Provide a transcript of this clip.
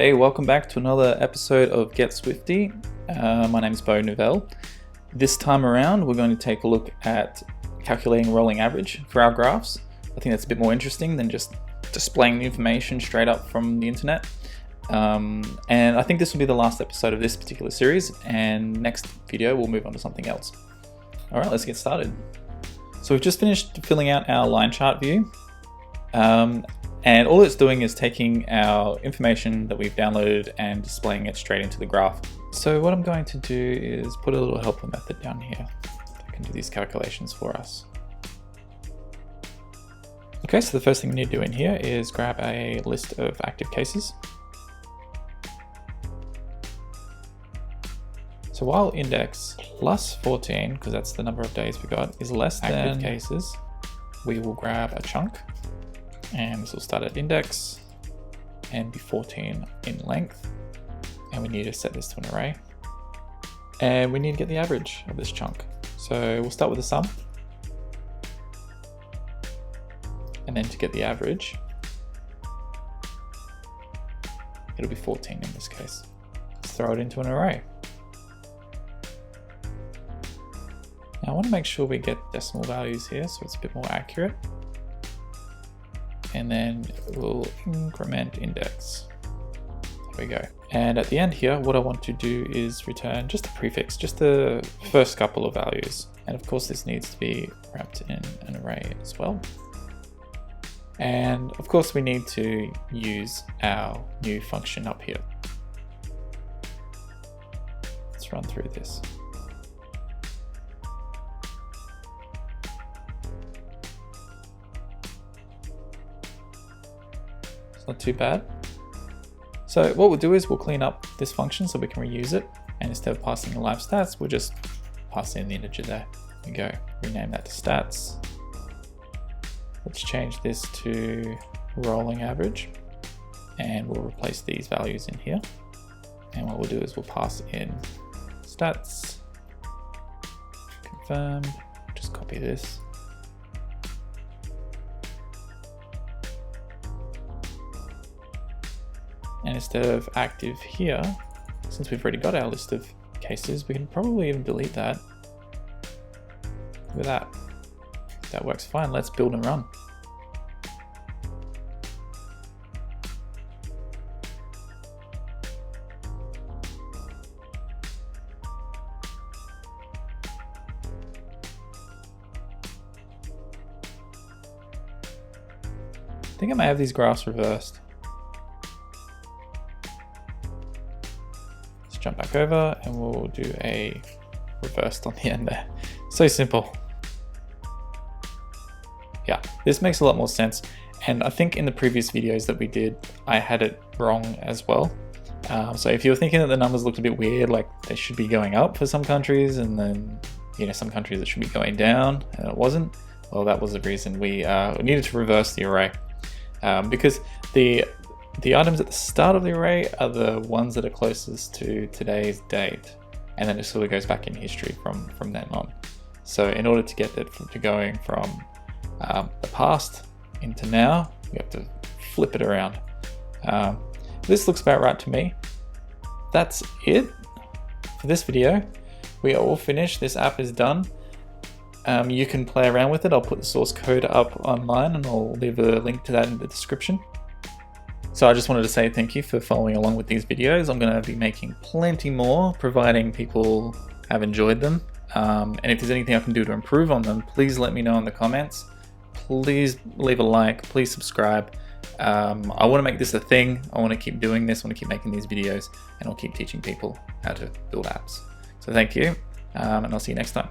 Hey, welcome back to another episode of Get Swifty. My name is Bo Novell. This time around, we're going to take a look at calculating rolling average for our graphs. I think that's a bit more interesting than just displaying the information straight up from the internet. And I think this will be the last episode of this particular series, and next video we'll move on to something else. All right, let's get started. So we've just finished filling out our line chart view. And all it's doing is taking our information that we've downloaded and displaying it straight into the graph. So what I'm going to do is put a little helper method down here that can do these calculations for us. Okay, so the first thing we need to do in here is grab a list of active cases. So while index plus 14, because that's the number of days we got, is less than active cases, we will grab a chunk. And this will start at index and be 14 in length. And we need to set this to an array. And we need to get the average of this chunk. So we'll start with the sum. And then to get the average, it'll be 14 in this case. Let's throw it into an array. Now I want to make sure we get decimal values here so it's a bit more accurate. And then we'll increment index. There we go. And at the end here, what I want to do is return just a prefix, just the first couple of values. And of course, this needs to be wrapped in an array as well. And of course, we need to use our new function up here. Let's run through this. Not too bad. So what we'll do is we'll clean up this function so we can reuse it, and instead of passing the live stats, we'll just pass in the integer there. There we go. Rename that to stats. Let's change this to rolling average, and we'll replace these values in here. And what we'll do is we'll pass in stats, confirm, just copy this. And instead of active here, since we've already got our list of cases, we can probably even delete that. Look at that. That works fine. Let's build and run. I think I may have these graphs reversed. Jump back over and we'll do a reversed on the end there. So simple. Yeah, this makes a lot more sense. And I think in the previous videos that we did, I had it wrong as well. So if you're thinking that the numbers looked a bit weird, like they should be going up for some countries and then, some countries it should be going down and it wasn't, well, that was the reason we needed to reverse the array. Because the items at the start of the array are the ones that are closest to today's date, and then it sort of goes back in history from then on. So in order to get it to going from the past into now, we have to flip it around. This looks about right to me. That's it for this video. We are all finished. This app is done. You can play around with it. I'll put the source code up online and I'll leave a link to that in the description. So I just wanted to say thank you for following along with these videos. I'm going to be making plenty more, providing people have enjoyed them. And if there's anything I can do to improve on them, please let me know in the comments. Please leave a like, please subscribe. I want to make this a thing. I want to keep doing this. I want to keep making these videos, and I'll keep teaching people how to build apps. So thank you, and I'll see you next time.